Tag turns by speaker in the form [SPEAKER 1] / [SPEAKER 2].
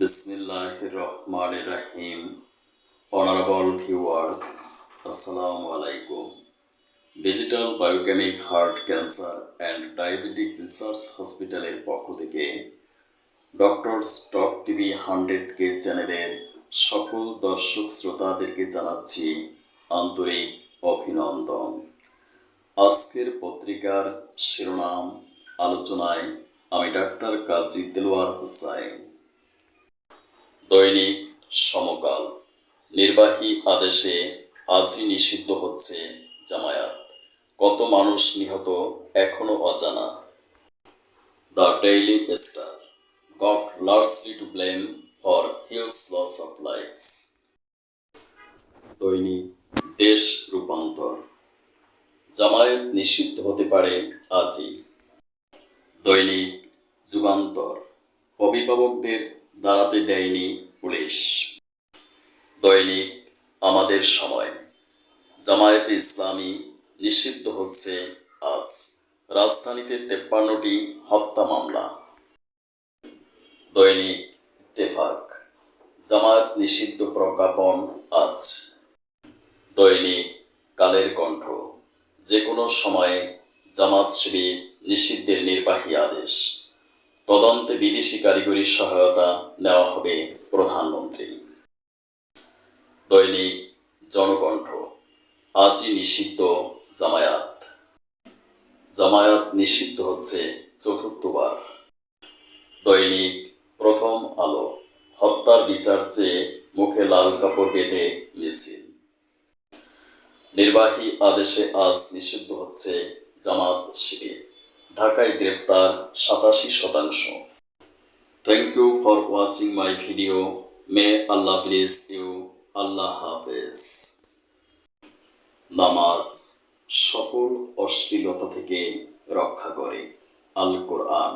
[SPEAKER 1] Bismillahirrahmanirrahim. Honorable viewers, Assalamu alaikum. Digital biochemic heart cancer and diabetic research হসপিটালের পক্ষ থেকে doctors টক TV 100K চ্যানেলের সকল দর্শক শ্রোতাদেরকে জানাচ্ছি আন্তরিক অভিনন্দন। আজকের পত্রিকার শিরোনাম আলোচনায় আমি ডাক্তার কাজী দেলোয়ার হোসাইন। দৈনিক সমকাল। নির্বাহী আদেশে আজই নিষিদ্ধ হচ্ছে জামায়াত, কত মানুষ নিহত এখনো অজানা। The Daily Star, got largely to blame for huge loss of lifes. Dainik Desh রূপান্তর, জামায়াত নিষিদ্ধ হতে পারে আজই। দৈনিক যুগান্তর, অভিভাবকদের দাঁড়াতে দেয়নি পুলিশ। দৈনিক আমাদের সময়, জামায়াতে ইসলামী নিষিদ্ধ হচ্ছে আজ, রাজধানীতে 53টি হত্যা মামলা। দৈনিক ইত্তেফাক, জামায়াত নিষিদ্ধ প্রজ্ঞাপন আজ। দৈনিক কালের কণ্ঠ, যে কোনো সময়ে জামাত শিবির নিষিদ্ধের নির্বাহী আদেশ, তদন্তে বিদেশি কারিগরি সহায়তা নেওয়া হবে প্রধানমন্ত্রী। দৈনিক জনকণ্ঠ, আজই নিষিদ্ধ জামায়াত, জামায়াত নিষিদ্ধ হচ্ছে চতুর্থবার। দৈনিক প্রথম আলো, হত্যার বিচার চেয়ে মুখে লাল কাপড় বেঁধে মিছিল। নির্বাহী আদেশে আজ নিষিদ্ধ হচ্ছে জামাত শিবির, ঢাকায় গ্রেপ্তার 87%। Thank you for watching my video. May Allah bless you. আল্লাহ হাফেজ। নামাজ সকল অশ্লীলতা থেকে রক্ষা করে। আল কোরআন।